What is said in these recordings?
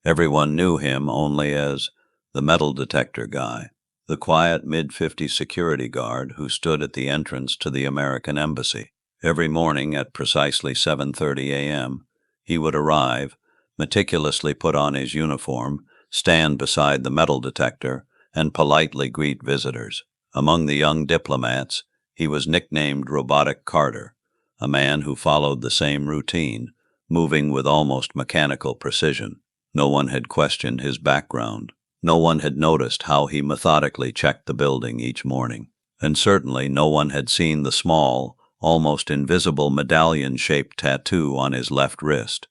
Everyone knew him only as the Metal Detector Guy, the quiet mid-50s security guard who stood at the entrance to the American embassy. Every morning at precisely 7:30 a.m., he would arrive, meticulously put on his uniform, stand beside the metal detector, and politely greet visitors. Among the young diplomats, he was nicknamed Robotic Carter, a man who followed the same routine, moving with almost mechanical precision. No one had questioned his background. No one had noticed how he methodically checked the building each morning. And certainly no one had seen the small, almost invisible medallion-shaped tattoo on his left wrist,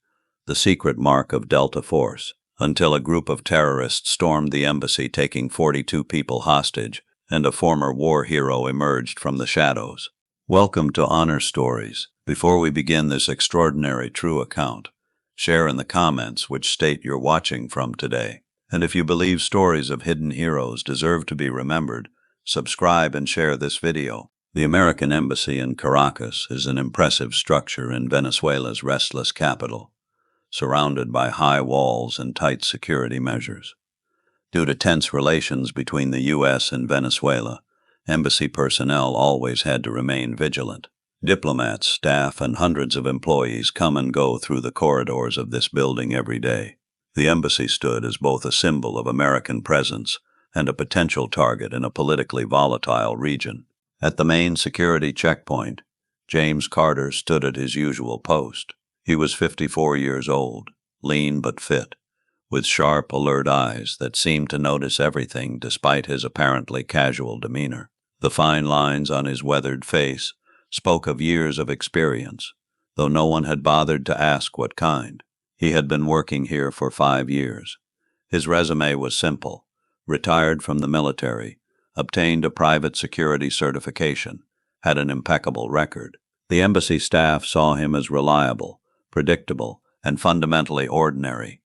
the secret mark of deltaforce, until a group of terrorists stormed the embassy taking 42 people hostage, and a former war hero emerged from the shadows. Welcome to Honor Stories. Before we begin this extraordinary true account, share in the comments which state you're watching from today. And if you believe stories of hidden heroes deserve to be remembered, subscribe and share this video. The American Embassy in Caracas is an impressive structure in Venezuela's restless capital, surrounded by high walls and tight security measures. Due to tense relations between the U.S. and Venezuela, embassy personnel always had to remain vigilant. Diplomats, staff, and hundreds of employees come and go through the corridors of this building every day. The embassy stood as both a symbol of American presence and a potential target in a politically volatile region. At the main security checkpoint, James Carter stood at his usual post. He was 54 years old, lean but fit, with sharp, alert eyes that seemed to notice everything despite his apparently casual demeanor. The fine lines on his weathered face spoke of years of experience, though no one had bothered to ask what kind. He had been working here for 5 years. His resume was simple: retired from the military, obtained a private security certification, had an impeccable record. The embassy staff saw him as reliable, predictable, and fundamentally ordinary.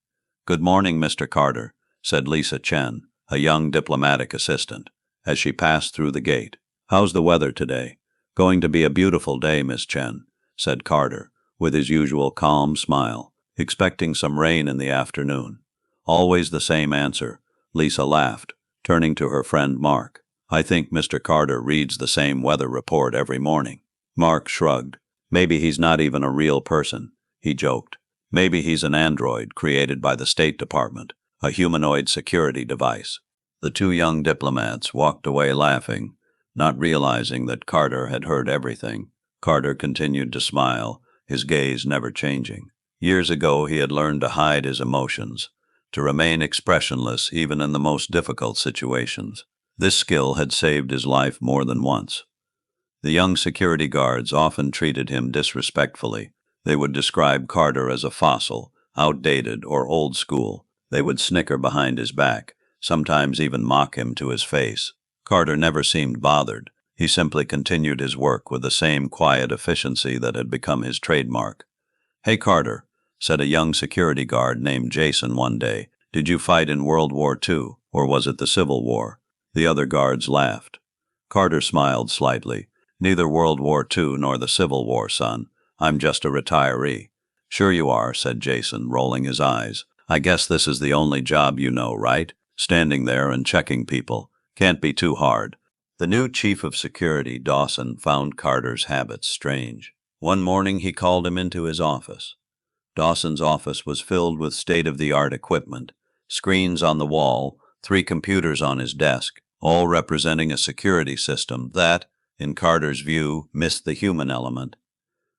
"Good morning, Mr. Carter," said Lisa Chen, a young diplomatic assistant, as she passed through the gate. "How's the weather today?" "Going to be a beautiful day, Miss Chen," said Carter, with his usual calm smile, expecting some rain in the afternoon. "Always the same answer," Lisa laughed, turning to her friend Mark. "I think Mr. Carter reads the same weather report every morning." Mark shrugged. "Maybe he's not even a real person," he joked. "Maybe he's an android created by the State Department, a humanoid security device." The two young diplomats walked away laughing, not realizing that Carter had heard everything. Carter continued to smile, his gaze never changing. Years ago he had learned to hide his emotions, to remain expressionless even in the most difficult situations. This skill had saved his life more than once. The young security guards often treated him disrespectfully. They would describe Carter as a fossil, outdated, or old school. They would snicker behind his back, sometimes even mock him to his face. Carter never seemed bothered. He simply continued his work with the same quiet efficiency that had become his trademark. "Hey, Carter," said a young security guard named Jason one day, "did you fight in World War II, or was it the Civil War?" The other guards laughed. Carter smiled slightly. "Neither World War II nor the Civil War, son. I'm just a retiree." "Sure you are," said Jason, rolling his eyes. "I guess this is the only job you know, right? Standing there and checking people. Can't be too hard." The new chief of security, Dawson, found Carter's habits strange. One morning he called him into his office. Dawson's office was filled with state-of-the-art equipment, screens on the wall, 3 computers on his desk, all representing a security system that, in Carter's view, missed the human element.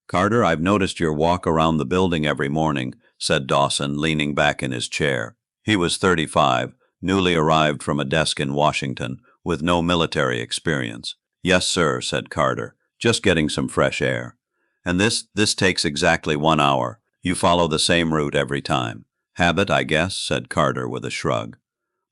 "Carter, I've noticed your walk around the building every morning," said Dawson, leaning back in his chair. He was 35, newly arrived from a desk in Washington, with no military experience. "Yes, sir," said Carter, "just getting some fresh air." "And this takes exactly 1 hour. You follow the same route every time." "Habit, I guess," said Carter with a shrug.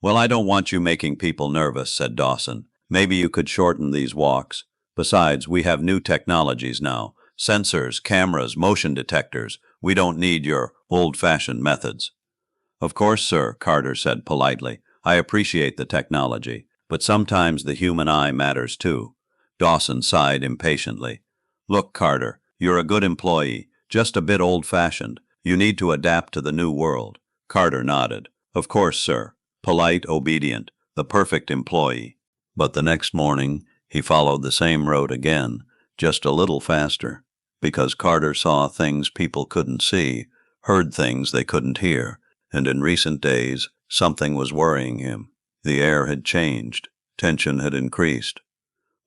"Well, I don't want you making people nervous," said Dawson. "Maybe you could shorten these walks. Besides, we have new technologies now. Sensors, cameras, motion detectors. We don't need your old-fashioned methods." "Of course, sir," Carter said politely. "I appreciate the technology, but sometimes the human eye matters too." Dawson sighed impatiently. "Look, Carter, you're a good employee, just a bit old-fashioned. You need to adapt to the new world. Carter nodded. Of course, sir. Polite, obedient, the perfect employee. But the next morning, he followed the same road again, just a little faster, because Carter saw things people couldn't see, heard things they couldn't hear, and in recent days, something was worrying him. The air had changed. Tension had increased.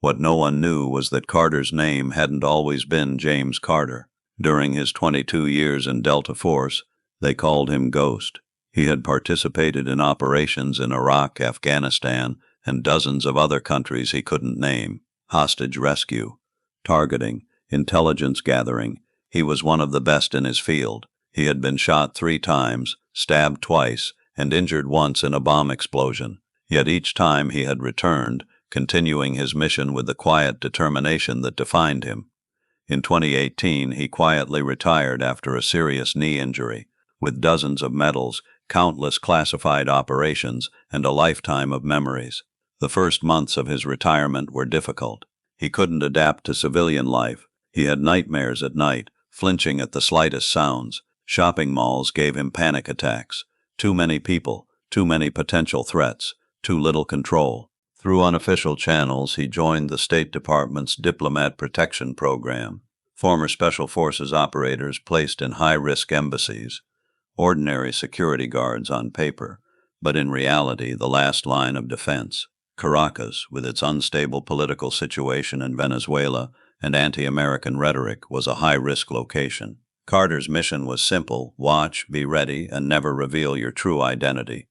What no one knew was that Carter's name hadn't always been James Carter. During his 22 years in Delta Force, they called him Ghost. He had participated in operations in Iraq, Afghanistan, and dozens of other countries he couldn't name. Hostage rescue, targeting, intelligence gathering. He was one of the best in his field. He had been shot 3 times, stabbed twice, and injured once in a bomb explosion. Yet each time he had returned, continuing his mission with the quiet determination that defined him. In 2018, he quietly retired after a serious knee injury, with dozens of medals, countless classified operations, and a lifetime of memories. The first months of his retirement were difficult. He couldn't adapt to civilian life. He had nightmares at night, flinching at the slightest sounds. Shopping malls gave him panic attacks. Too many people, too many potential threats, too little control. Through unofficial channels, he joined the State Department's Diplomat Protection Program, former Special Forces operators placed in high-risk embassies, ordinary security guards on paper, but in reality the last line of defense. Caracas, with its unstable political situation in Venezuela and anti-American rhetoric, was a high-risk location. Carter's mission was simple: watch, be ready, and never reveal your true identity.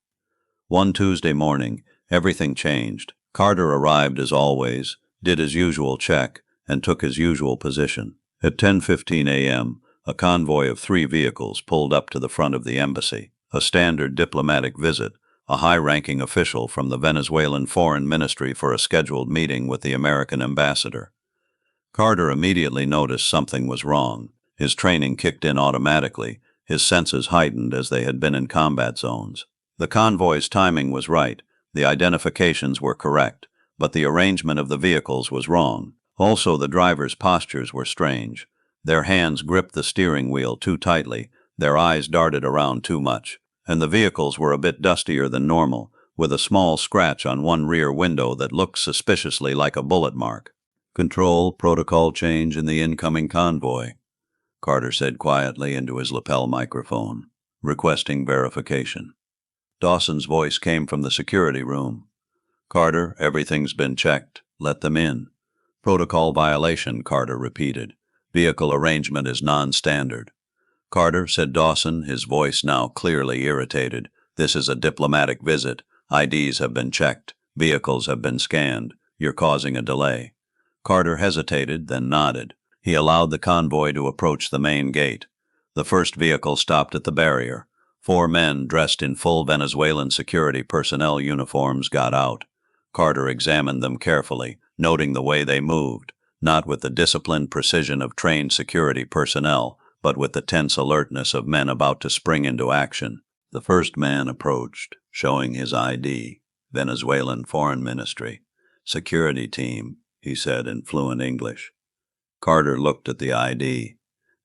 One Tuesday morning, everything changed. Carter arrived as always, did his usual check, and took his usual position. At 10:15 a.m., a convoy of 3 vehicles pulled up to the front of the embassy. A standard diplomatic visit, a high-ranking official from the Venezuelan Foreign Ministry for a scheduled meeting with the American ambassador. Carter immediately noticed something was wrong. His training kicked in automatically, his senses heightened as they had been in combat zones. The convoy's timing was right, the identifications were correct, but the arrangement of the vehicles was wrong. Also, the drivers' postures were strange. Their hands gripped the steering wheel too tightly, their eyes darted around too much, and the vehicles were a bit dustier than normal, with a small scratch on one rear window that looked suspiciously like a bullet mark. Control, protocol change in the incoming convoy, Carter said quietly into his lapel microphone, requesting verification. Dawson's voice came from the security room. Carter, everything's been checked. Let them in. Protocol violation, Carter repeated. Vehicle arrangement is non-standard. Carter, said Dawson, his voice now clearly irritated. This is a diplomatic visit. IDs have been checked. Vehicles have been scanned. You're causing a delay. Carter hesitated, then nodded. He allowed the convoy to approach the main gate. The first vehicle stopped at the barrier. 4 men dressed in full Venezuelan security personnel uniforms got out. Carter examined them carefully, noting the way they moved, not with the disciplined precision of trained security personnel, but with the tense alertness of men about to spring into action. The first man approached, showing his ID, Venezuelan Foreign Ministry. Security team, he said in fluent English. Carter looked at the ID.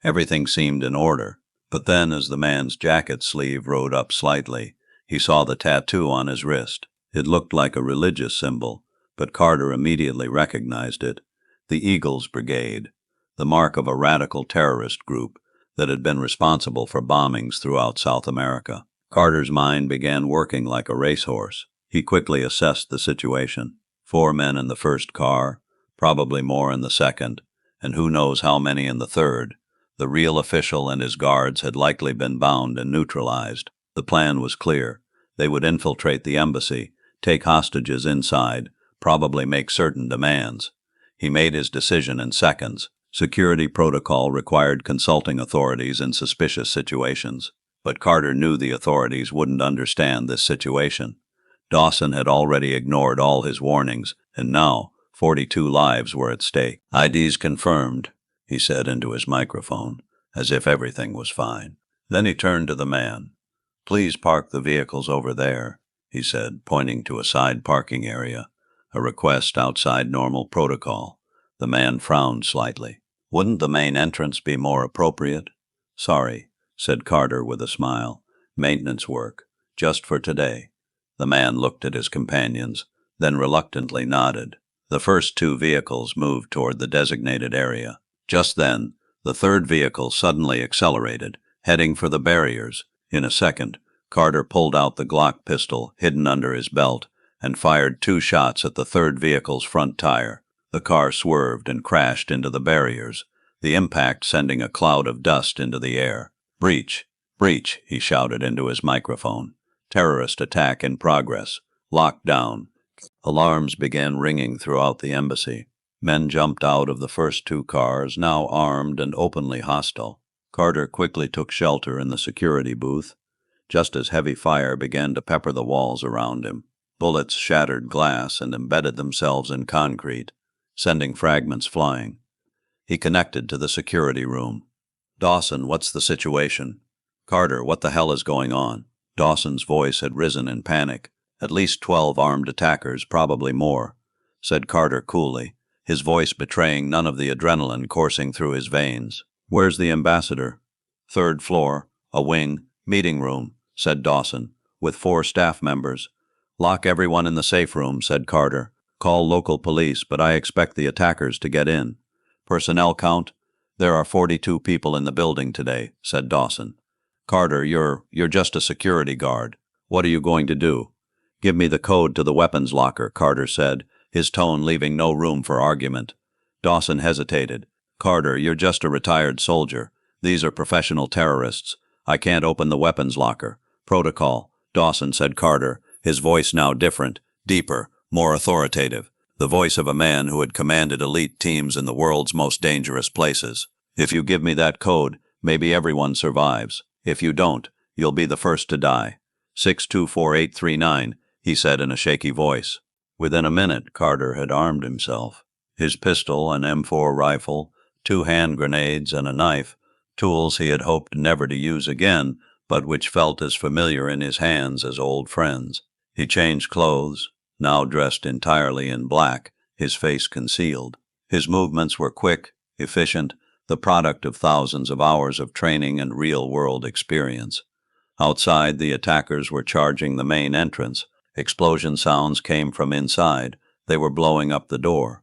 Everything seemed in order. But then, as the man's jacket sleeve rode up slightly, he saw the tattoo on his wrist. It looked like a religious symbol, but Carter immediately recognized it. The Eagles Brigade, the mark of a radical terrorist group that had been responsible for bombings throughout South America. Carter's mind began working like a racehorse. He quickly assessed the situation. 4 men in the first car, probably more in the second, and who knows how many in the third. The real official and his guards had likely been bound and neutralized. The plan was clear. They would infiltrate the embassy, take hostages inside, probably make certain demands. He made his decision in seconds. Security protocol required consulting authorities in suspicious situations. But Carter knew the authorities wouldn't understand this situation. Dawson had already ignored all his warnings, and now 42 lives were at stake. IDs confirmed, he said into his microphone, as if everything was fine. Then he turned to the man. Please park the vehicles over there, he said, pointing to a side parking area, a request outside normal protocol. The man frowned slightly. Wouldn't the main entrance be more appropriate? Sorry, said Carter with a smile. Maintenance work. Just for today. The man looked at his companions, then reluctantly nodded. The first two vehicles moved toward the designated area. Just then, the third vehicle suddenly accelerated, heading for the barriers. In a second, Carter pulled out the Glock pistol hidden under his belt and fired 2 shots at the third vehicle's front tire. The car swerved and crashed into the barriers, the impact sending a cloud of dust into the air. "Breach! Breach!" he shouted into his microphone. "Terrorist attack in progress. Locked down." Alarms began ringing throughout the embassy. Men jumped out of the first 2 cars, now armed and openly hostile. Carter quickly took shelter in the security booth, just as heavy fire began to pepper the walls around him. Bullets shattered glass and embedded themselves in concrete, sending fragments flying. He connected to the security room. "Dawson, what's the situation?" "Carter, what the hell is going on?" Dawson's voice had risen in panic. "At least 12 armed attackers, probably more," said Carter coolly, his voice betraying none of the adrenaline coursing through his veins. "Where's the ambassador?" "Third floor, a wing, meeting room," said Dawson, "with 4 staff members." "Lock everyone in the safe room," said Carter. "Call local police, but I expect the attackers to get in." "Personnel count?" "There are 42 people in the building today," said Dawson. "Carter, you're just a security guard. What are you going to do?" "Give me the code to the weapons locker," Carter said, his tone leaving no room for argument. Dawson hesitated. "Carter, you're just a retired soldier. These are professional terrorists. I can't open the weapons locker." "Protocol," Dawson said. Carter, his voice now different, deeper, more authoritative, the voice of a man who had commanded elite teams in the world's most dangerous places. "If you give me that code, maybe everyone survives. If you don't, you'll be the first to die." 624839, he said in a shaky voice. Within a minute, Carter had armed himself. His pistol, an M4 rifle, 2 hand grenades, and a knife, tools he had hoped never to use again, but which felt as familiar in his hands as old friends. He changed clothes, now dressed entirely in black, his face concealed. His movements were quick, efficient, the product of thousands of hours of training and real-world experience. Outside, the attackers were charging the main entrance. Explosion sounds came from inside. They were blowing up the door.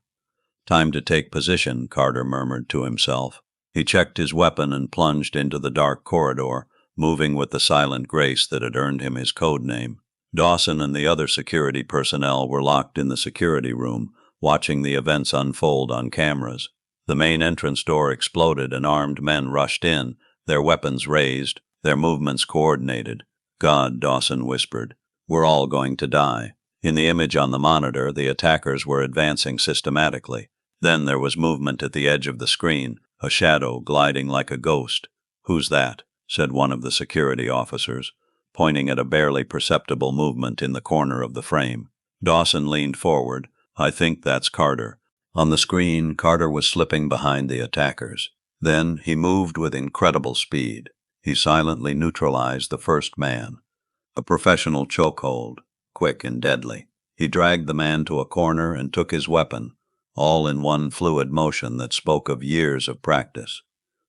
"Time to take position," Carter murmured to himself. He checked his weapon and plunged into the dark corridor, moving with the silent grace that had earned him his code name. Dawson and the other security personnel were locked in the security room, watching the events unfold on cameras. The main entrance door exploded and armed men rushed in, their weapons raised, their movements coordinated. "God," Dawson whispered, "we're all going to die." In the image on the monitor, the attackers were advancing systematically. Then there was movement at the edge of the screen, a shadow gliding like a ghost. "Who's that?" said one of the security officers, pointing at a barely perceptible movement in the corner of the frame. Dawson leaned forward. "I think that's Carter." On the screen, Carter was slipping behind the attackers. Then he moved with incredible speed. He silently neutralized the first man. A professional chokehold, quick and deadly. He dragged the man to a corner and took his weapon, all in one fluid motion that spoke of years of practice.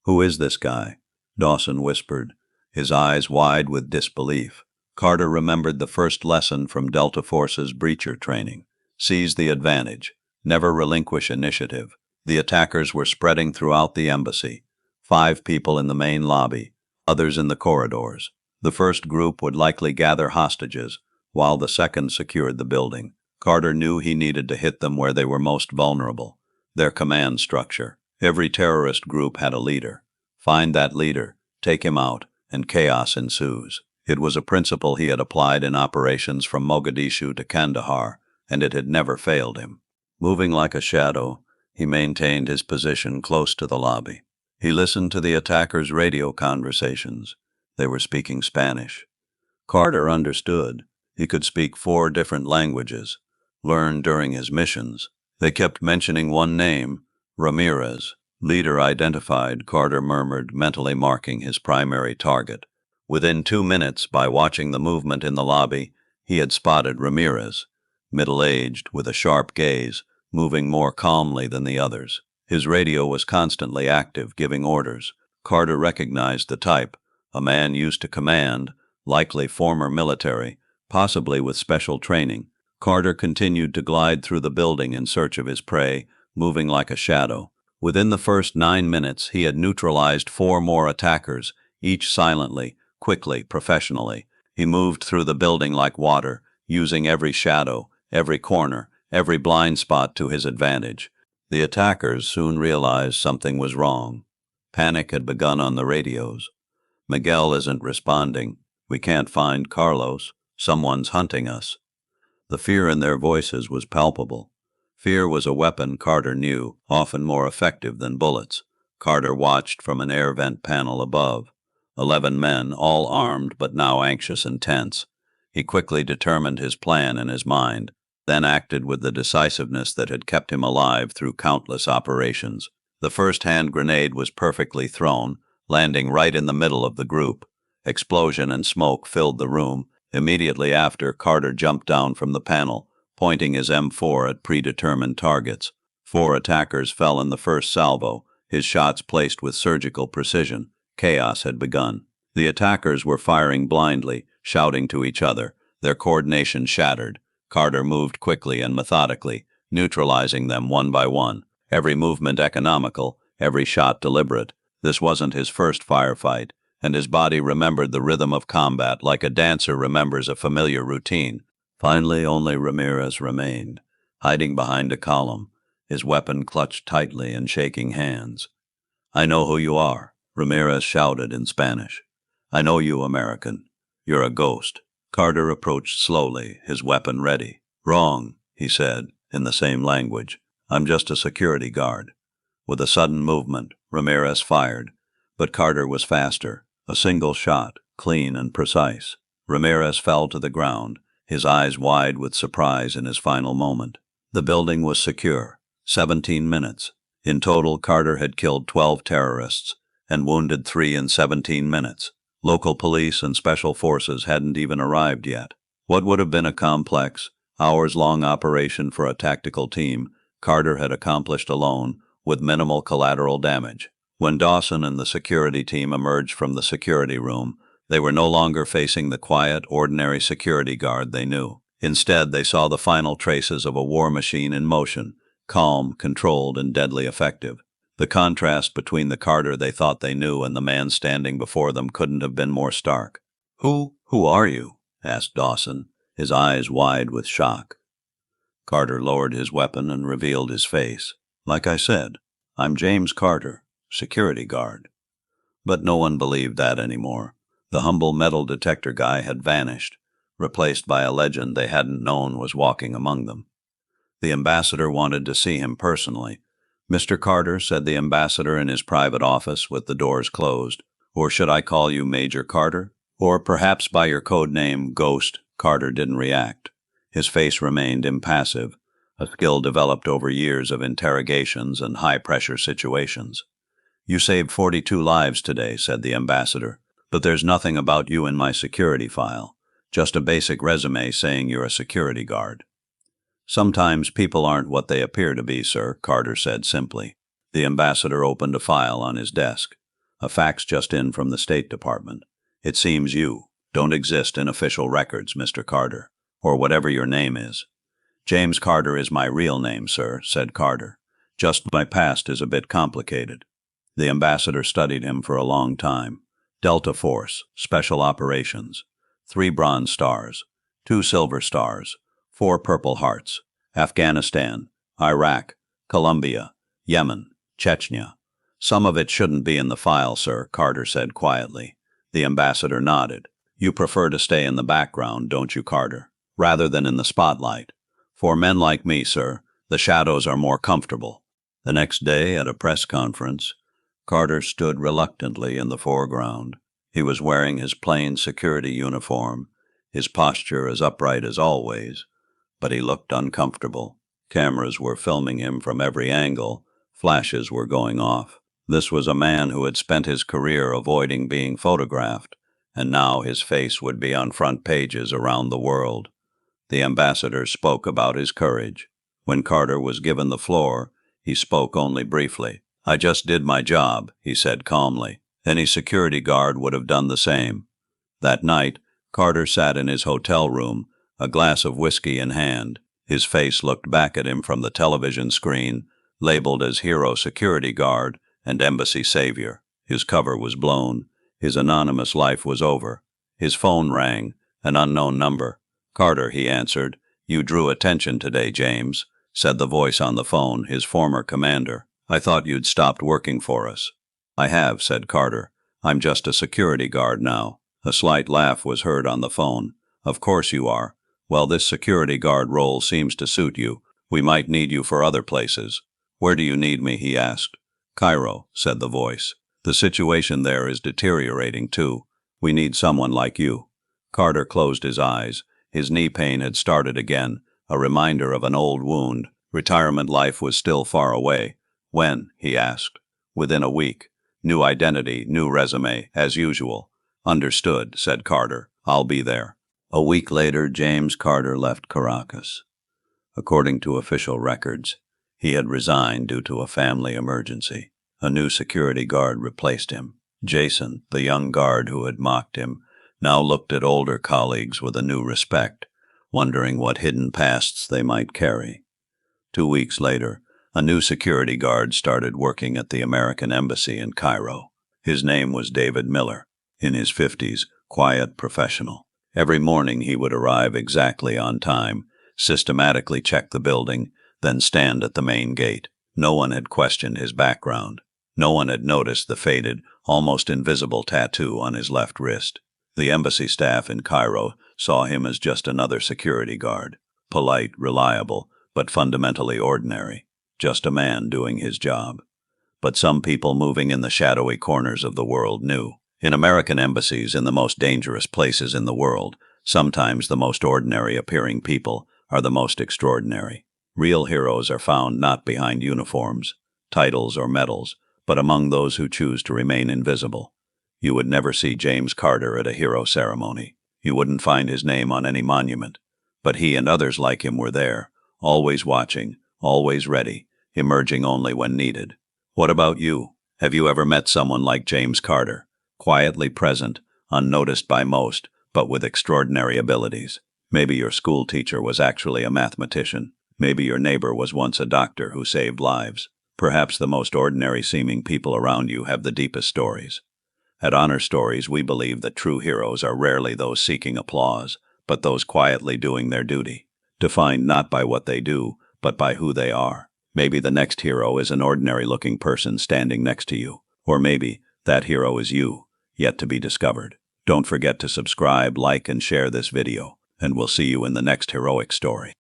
"Who is this guy?" Dawson whispered, his eyes wide with disbelief. Carter remembered the first lesson from deltaforce's breacher training. Seize the advantage. Never relinquish initiative. The attackers were spreading throughout the embassy. 5 people in the main lobby, others in the corridors. The first group would likely gather hostages, while the second secured the building. Carter knew he needed to hit them where they were most vulnerable, their command structure. Every terrorist group had a leader. Find that leader, take him out, and chaos ensues. It was a principle he had applied in operations from Mogadishu to Kandahar, and it had never failed him. Moving like a shadow, he maintained his position close to the lobby. He listened to the attackers' radio conversations. They were speaking Spanish. Carter understood. He could speak 4 different languages, learned during his missions. They kept mentioning one name, Ramirez. "Leader identified," Carter murmured, mentally marking his primary target. Within 2 minutes, by watching the movement in the lobby, he had spotted Ramirez, middle-aged, with a sharp gaze, moving more calmly than the others. His radio was constantly active, giving orders. Carter recognized the type, a man used to command, likely former military, possibly with special training. Carter continued to glide through the building in search of his prey, moving like a shadow. Within the first 9 minutes, he had neutralized 4 more attackers, each silently, quickly, professionally. He moved through the building like water, using every shadow, every corner, every blind spot to his advantage. The attackers soon realized something was wrong. Panic had begun on the radios. "Miguel isn't responding. We can't find Carlos. Someone's hunting us." The fear in their voices was palpable. Fear was a weapon Carter knew, often more effective than bullets. Carter watched from an air vent panel above. 11 men, all armed but now anxious and tense. He quickly determined his plan in his mind, then acted with the decisiveness that had kept him alive through countless operations. The first hand grenade was perfectly thrown, landing right in the middle of the group. Explosion and smoke filled the room. Immediately after, Carter jumped down from the panel, pointing his M4 at predetermined targets. 4 attackers fell in the first salvo, his shots placed with surgical precision. Chaos had begun. The attackers were firing blindly, shouting to each other, their coordination shattered. Carter moved quickly and methodically, neutralizing them one by one, every movement economical, every shot deliberate. This wasn't his first firefight, and his body remembered the rhythm of combat like a dancer remembers a familiar routine. Finally, only Ramirez remained, hiding behind a column, his weapon clutched tightly in shaking hands. "I know who you are," Ramirez shouted in Spanish. "I know you, American. You're a ghost." Carter approached slowly, his weapon ready. "Wrong," he said, in the same language. "I'm just a security guard." With a sudden movement, Ramirez fired, but Carter was faster. A single shot, clean and precise. Ramirez fell to the ground, his eyes wide with surprise in his final moment. The building was secure. 17 minutes. In total, Carter had killed 12 terrorists and wounded 3 in 17 minutes. Local police and special forces hadn't even arrived yet. What would have been a complex, hours-long operation for a tactical team, Carter had accomplished alone, with minimal collateral damage. When Dawson and the security team emerged from the security room, they were no longer facing the quiet, ordinary security guard they knew. Instead, they saw the final traces of a war machine in motion, calm, controlled, and deadly effective. The contrast between the Carter they thought they knew and the man standing before them couldn't have been more stark. Who are you?" asked Dawson, his eyes wide with shock. Carter lowered his weapon and revealed his face. "Like I said, I'm James Carter, security guard." But no one believed that anymore. The humble metal detector guy had vanished, replaced by a legend they hadn't known was walking among them. The ambassador wanted to see him personally. "Mr. Carter," said the ambassador in his private office with the doors closed, "or should I call you Major Carter? Or perhaps by your code name, Ghost?" Carter didn't react. His face remained impassive, a skill developed over years of interrogations and high-pressure situations. "You saved 42 lives today," said the ambassador, "but there's nothing about you in my security file. Just a basic resume saying you're a security guard." "Sometimes people aren't what they appear to be, sir," Carter said simply. The ambassador opened a file on his desk. "A fax just in from the State Department. It seems you don't exist in official records, Mr. Carter, or whatever your name is." "James Carter is my real name, sir," said Carter. "Just my past is a bit complicated." The ambassador studied him for a long time. "Deltaforce, Special Operations. 3 Bronze Stars, 2 Silver Stars, 4 Purple Hearts. Afghanistan, Iraq, Colombia, Yemen, Chechnya." "Some of it shouldn't be in the file, sir," Carter said quietly. The ambassador nodded. "You prefer to stay in the background, don't you, Carter, rather than in the spotlight? For men like me, sir, the shadows are more comfortable." The next day, at a press conference, Carter stood reluctantly in the foreground. He was wearing his plain security uniform, his posture as upright as always, but he looked uncomfortable. Cameras were filming him from every angle, flashes were going off. This was a man who had spent his career avoiding being photographed, and now his face would be on front pages around the world. The ambassador spoke about his courage. When Carter was given the floor, he spoke only briefly. "I just did my job," he said calmly. "Any security guard would have done the same." That night, Carter sat in his hotel room, a glass of whiskey in hand. His face looked back at him from the television screen, labeled as Hero Security Guard and Embassy Savior. His cover was blown. His anonymous life was over. His phone rang, an unknown number. "Carter," he answered. "You drew attention today, James," said the voice on the phone, his former commander. "I thought you'd stopped working for us." "I have," said Carter. "I'm just a security guard now." A slight laugh was heard on the phone. "Of course you are. Well, this security guard role seems to suit you. We might need you for other places." "Where do you need me?" he asked. "Cairo," said the voice. "The situation there is deteriorating too. We need someone like you." Carter closed his eyes. His knee pain had started again, a reminder of an old wound. Retirement life was still far away. "When?" he asked. "Within a week. New identity, new resume, as usual." "Understood," said Carter. "I'll be there." A week later, James Carter left Caracas. According to official records, he had resigned due to a family emergency. A new security guard replaced him. Jason, the young guard who had mocked him, now looked at older colleagues with a new respect, wondering what hidden pasts they might carry. 2 weeks later, a new security guard started working at the American Embassy in Cairo. His name was David Miller, in his 50s, quiet professional. Every morning he would arrive exactly on time, systematically check the building, then stand at the main gate. No one had questioned his background. No one had noticed the faded, almost invisible tattoo on his left wrist. The embassy staff in Cairo saw him as just another security guard, polite, reliable, but fundamentally ordinary, just a man doing his job. But some people moving in the shadowy corners of the world knew. In American embassies, in the most dangerous places in the world, sometimes the most ordinary appearing people are the most extraordinary. Real heroes are found not behind uniforms, titles, or medals, but among those who choose to remain invisible. You would never see James Carter at a hero ceremony. You wouldn't find his name on any monument. But he and others like him were there, always watching, always ready, emerging only when needed. What about you? Have you ever met someone like James Carter? Quietly present, unnoticed by most, but with extraordinary abilities. Maybe your school teacher was actually a mathematician. Maybe your neighbor was once a doctor who saved lives. Perhaps the most ordinary-seeming people around you have the deepest stories. At Honor Stories, we believe that true heroes are rarely those seeking applause, but those quietly doing their duty, defined not by what they do, but by who they are. Maybe the next hero is an ordinary-looking person standing next to you, or maybe that hero is you, yet to be discovered. Don't forget to subscribe, like, and share this video, and we'll see you in the next heroic story.